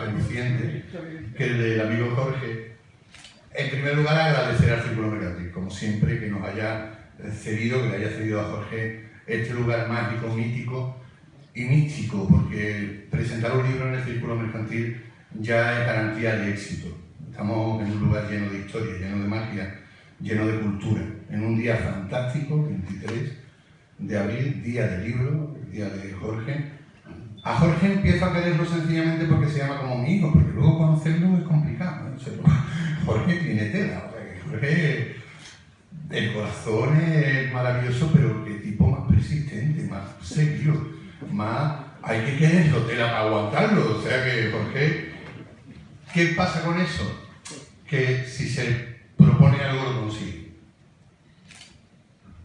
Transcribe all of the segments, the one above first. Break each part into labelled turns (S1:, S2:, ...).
S1: más reluciente que el del amigo Jorge. En primer lugar, agradecer al Círculo Mercantil, como siempre, que nos haya cedido, que le haya cedido a Jorge este lugar mágico, mítico y místico, porque presentar un libro en el Círculo Mercantil ya es garantía de éxito. Estamos en un lugar lleno de historia, lleno de magia, lleno de cultura, en un día fantástico, 23 de abril, día del libro, el día de Jorge. A Jorge empiezo a quererlo sencillamente porque se llama como mi hijo, porque luego conocerlo es complicado, ¿no? Jorge tiene tela, o sea, que Jorge, el corazón es maravilloso, pero qué tipo más persistente, más serio, más... hay que quererlo, tela para aguantarlo, o sea que Jorge... ¿Qué pasa con eso? Que si se propone algo lo consigue.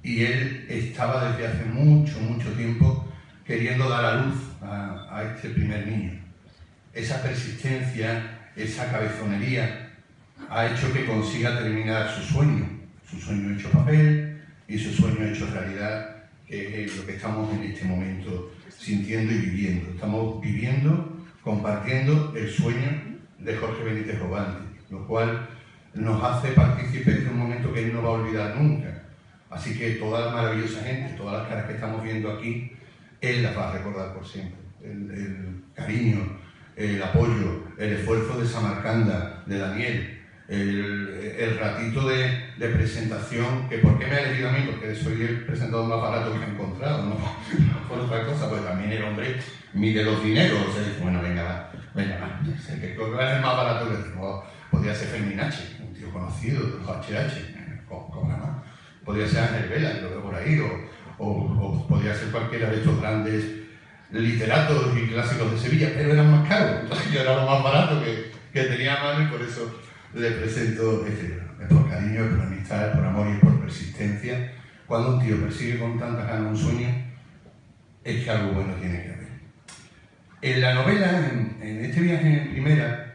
S1: Y él estaba desde hace mucho, mucho tiempo queriendo dar a luz a este primer niño. Esa persistencia, esa cabezonería, ha hecho que consiga terminar su sueño hecho papel y su sueño hecho realidad, que es lo que estamos en este momento sintiendo y viviendo. Estamos viviendo, compartiendo el sueño de Jorge Benítez Gobante, lo cual nos hace partícipes de un momento que él no va a olvidar nunca. Así que toda la maravillosa gente, todas las caras que estamos viendo aquí, él las va a recordar por siempre. El cariño, el apoyo, el esfuerzo de Samarcanda, de Daniel, el ratito de presentación, que ¿por qué me ha elegido a mí? Porque soy el presentador más barato que ha encontrado, no por otra cosa, pues también el hombre mide los dineros, o sea, dice, bueno, venga, va, sé que creo que es el más barato que tengo. Podría ser Ferminache, un tío conocido de los HH, cobra más. Podría ser Ángel Vela, que lo veo por ahí, o podría ser cualquiera de estos grandes literatos y clásicos de Sevilla, pero eran más caros, entonces yo era lo más barato que tenía a mano y por eso le presento este libro. Es por cariño, es por amistad, es por amor y es por persistencia. Cuando un tío persigue con tantas ganas un sueño, es que algo bueno tiene que haber. En la novela, en este viaje en primera,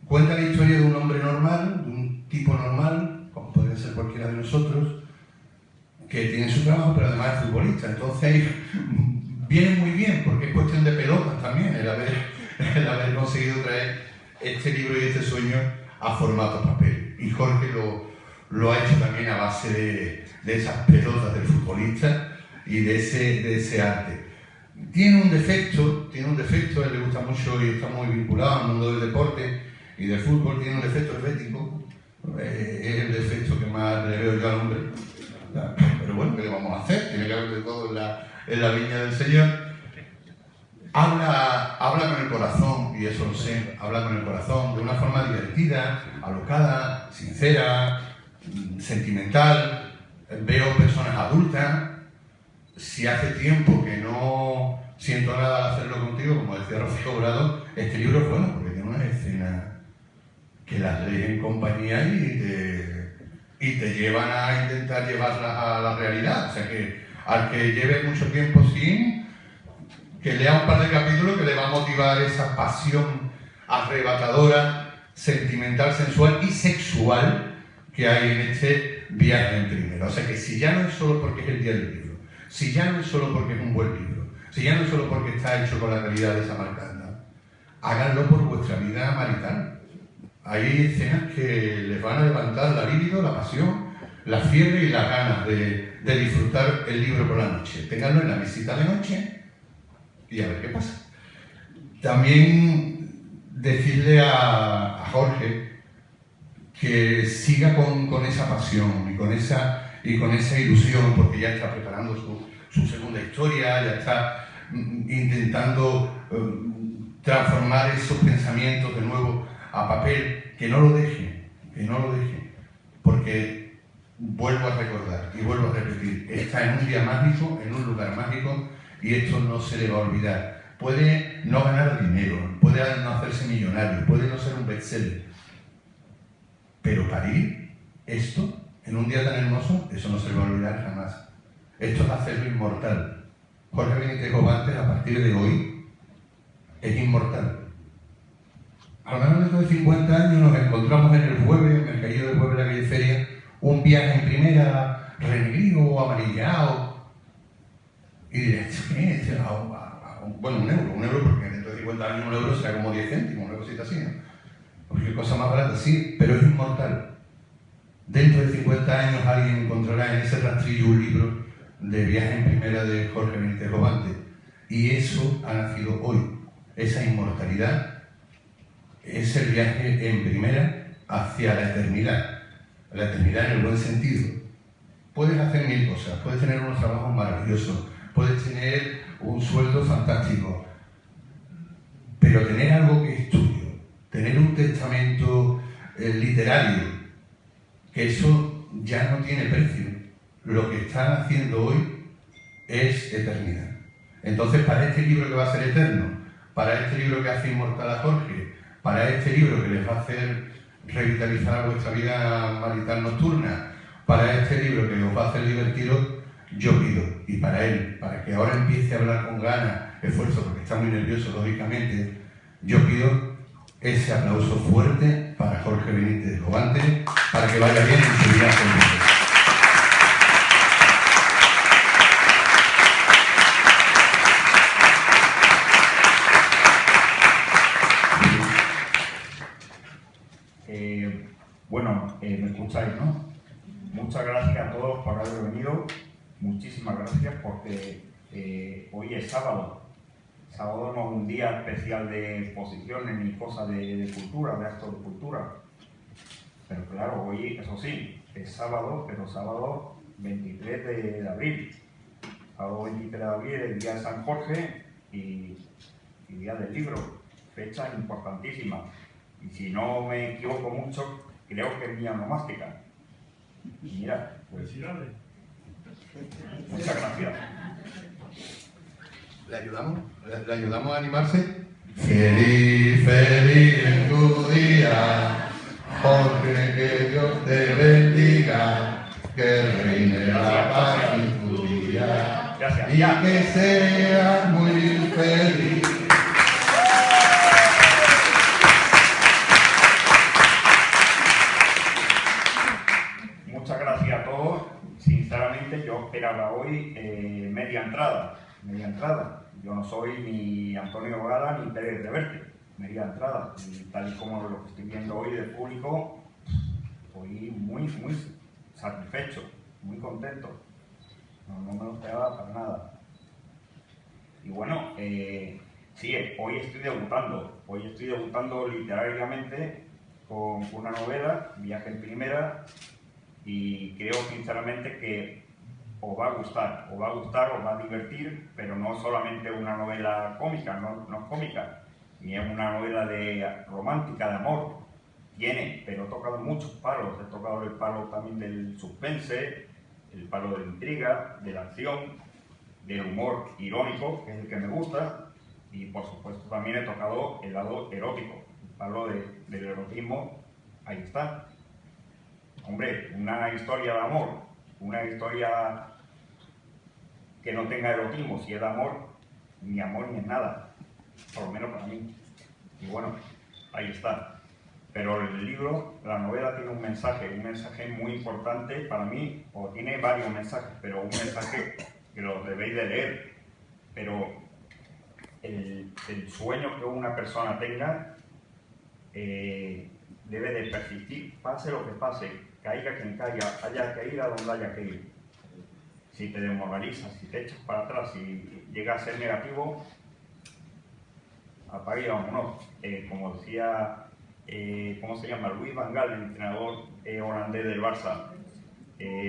S1: cuenta la historia de un hombre normal, de un tipo normal, como podría ser cualquiera de nosotros, que tiene su trabajo, pero además es futbolista. Entonces, viene muy bien, porque es cuestión de pelotas también, el haber conseguido traer este libro y este sueño a formato papel. Y Jorge lo ha hecho también a base de esas pelotas del futbolista y de ese arte. Tiene un defecto, a él le gusta mucho y está muy vinculado al mundo del deporte y del fútbol, tiene un defecto hermético, es el defecto que más le veo yo al hombre. Pero bueno, ¿qué le vamos a hacer? Tiene que haber de todo en la viña del Señor. Habla con el corazón, y eso lo sé, habla con el corazón de una forma divertida, alocada, sincera, sentimental. Veo personas adultas. Si hace tiempo que no siento nada al hacerlo contigo, como decía Rocío Obrador, este libro es bueno porque tiene una escena que las lees en compañía y te llevan a intentar llevarlas a la realidad. O sea que al que lleve mucho tiempo sin, que lea un par de capítulos que le va a motivar esa pasión arrebatadora, sentimental, sensual y sexual que hay en este viaje en primera. O sea que si ya no es solo porque es el día del libro, si ya no es solo porque es un buen libro, si ya no es solo porque está hecho con la calidad de Samarcanda, háganlo por vuestra vida marital. Hay escenas que les van a levantar la libido, la pasión, la fiebre y las ganas de disfrutar el libro por la noche. Ténganlo en la mesita de noche y a ver qué pasa. También decirle a Jorge que siga con esa pasión y con esa ilusión, porque ya está preparando su segunda historia, ya está intentando transformar esos pensamientos de nuevo a papel, que no lo deje, porque vuelvo a recordar y vuelvo a repetir, está en un día mágico, en un lugar mágico, y esto no se le va a olvidar. Puede no ganar dinero, puede no hacerse millonario, puede no ser un bestseller, pero parir esto en un día tan hermoso, eso no se le va a olvidar jamás. Esto es hacerlo inmortal. Jorge Benítez Gobante, a partir de hoy, es inmortal. A lo mejor dentro de 50 años nos encontramos en el jueves, en el Caído del Jueves de la calle Feria, un viaje en primera renegrido o amarillado, y diré, ¿qué es? Bueno, un euro porque dentro de 50 50 años un euro será como 10 céntimos, una cosita así, ¿no? Porque cosa más barata, sí, pero es inmortal. Dentro de 50 años alguien encontrará en ese rastrillo un libro de Viaje en Primera de Jorge Benítez Lobante. Y eso ha nacido hoy. Esa inmortalidad es el viaje en primera hacia la eternidad. La eternidad en el buen sentido. Puedes hacer mil cosas, puedes tener unos trabajos maravillosos, puedes tener un sueldo fantástico, pero tener algo que es tuyo, tener un testamento literario, que eso ya no tiene precio. Lo que están haciendo hoy es eternidad. Entonces, para este libro que va a ser eterno, para este libro que hace inmortal a Jorge, para este libro que les va a hacer revitalizar vuestra vida marital nocturna, para este libro que os va a hacer divertiros, yo pido, y para él, para que ahora empiece a hablar con ganas, esfuerzo, porque está muy nervioso, lógicamente, yo pido ese aplauso fuerte para Jorge Benítez Lobante, para que vaya bien en su vida política.
S2: Bueno, me escucháis, ¿no? Muchas gracias a todos por haber venido. Muchísimas gracias porque hoy es sábado. Sábado no es un día especial de exposiciones ni cosas de cultura, de actos de cultura. Pero claro, hoy, eso sí, es sábado, pero sábado 23 de abril. Sábado 23 de abril es el día de San Jorge y día del libro. Fecha importantísima. Y si no me equivoco mucho, creo que es mi onomástica. Y mira, pues muchas gracias.
S1: ¿Le ayudamos? ¿Le ayudamos a animarse? Feliz, feliz en tu día, Jorge, que Dios te bendiga, que reine la paz en tu día,
S2: Gracias.
S1: y que seas muy feliz.
S2: Muchas gracias a todos. Sinceramente, yo esperaba hoy media entrada. Yo no soy ni Antonio Gala ni Pérez Reverte. Media entrada. Y tal y como lo que estoy viendo hoy del público, hoy muy satisfecho, muy contento. No me lo esperaba para nada. Y bueno, sí, hoy estoy debutando literariamente con una novela, Viaje en Primera, y creo sinceramente que os va a gustar, os va a divertir, pero no solamente una novela cómica, no es cómica, ni es una novela romántica, de amor. Tiene, pero he tocado muchos palos. He tocado el palo también del suspense, el palo de la intriga, de la acción, del humor irónico, que es el que me gusta, y por supuesto también he tocado el lado erótico, el palo del erotismo. Ahí está. Hombre, una historia de amor, una historia que no tenga erotismo, si es de amor ni es nada, por lo menos para mí. Y bueno, ahí está. Pero el libro, la novela, tiene un mensaje muy importante para mí, o tiene varios mensajes, pero un mensaje que lo debéis de leer. Pero el sueño que una persona tenga debe de persistir, pase lo que pase, caiga quien caiga, haya que ir a donde haya que ir. Si te desmoralizas, si te echas para atrás, si llega a ser negativo, apague y vámonos. Como decía, ¿cómo se llama? Luis Van Gaal, el entrenador holandés del Barça.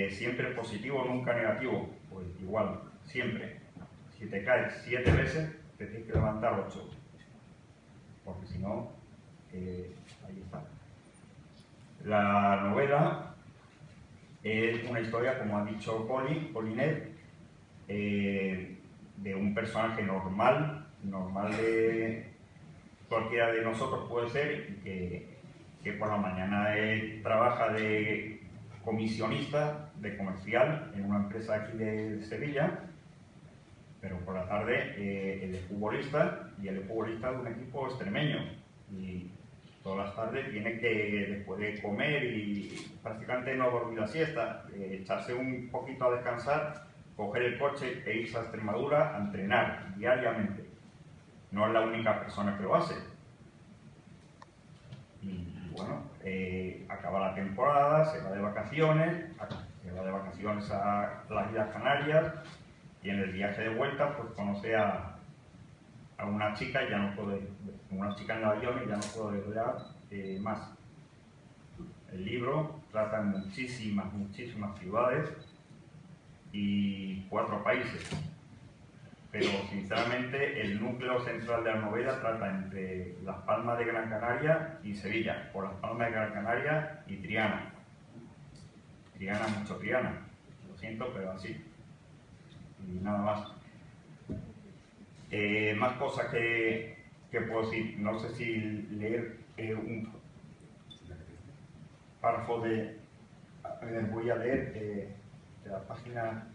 S2: Siempre positivo, nunca negativo. Pues igual, siempre. Si te caes 7 veces, te tienes que levantar 8. Porque si no, ahí está. La novela es una historia, como ha dicho Polinet, de un personaje normal de cualquiera de nosotros puede ser, que por la mañana trabaja de comisionista, de comercial, en una empresa aquí de Sevilla, pero por la tarde él es futbolista, y él es futbolista de un equipo extremeño. Y todas las tardes tiene que, después de comer y prácticamente no dormir la siesta, echarse un poquito a descansar, coger el coche e irse a Extremadura a entrenar diariamente. no es la única persona que lo hace. Y bueno, acaba la temporada, se va de vacaciones a las Islas Canarias, y en el viaje de vuelta pues conoce a una chica, y ya no puede, una chica en el avión, y ya no puede hablar más. El libro trata muchísimas ciudades y 4 países, pero sinceramente el núcleo central de la novela trata entre Las Palmas de Gran Canaria y Sevilla, o Las Palmas de Gran Canaria y Triana. Mucho Triana, lo siento, pero así. Y nada más. Más cosas que puedo decir, no sé si leer un párrafo de... voy a leer de la página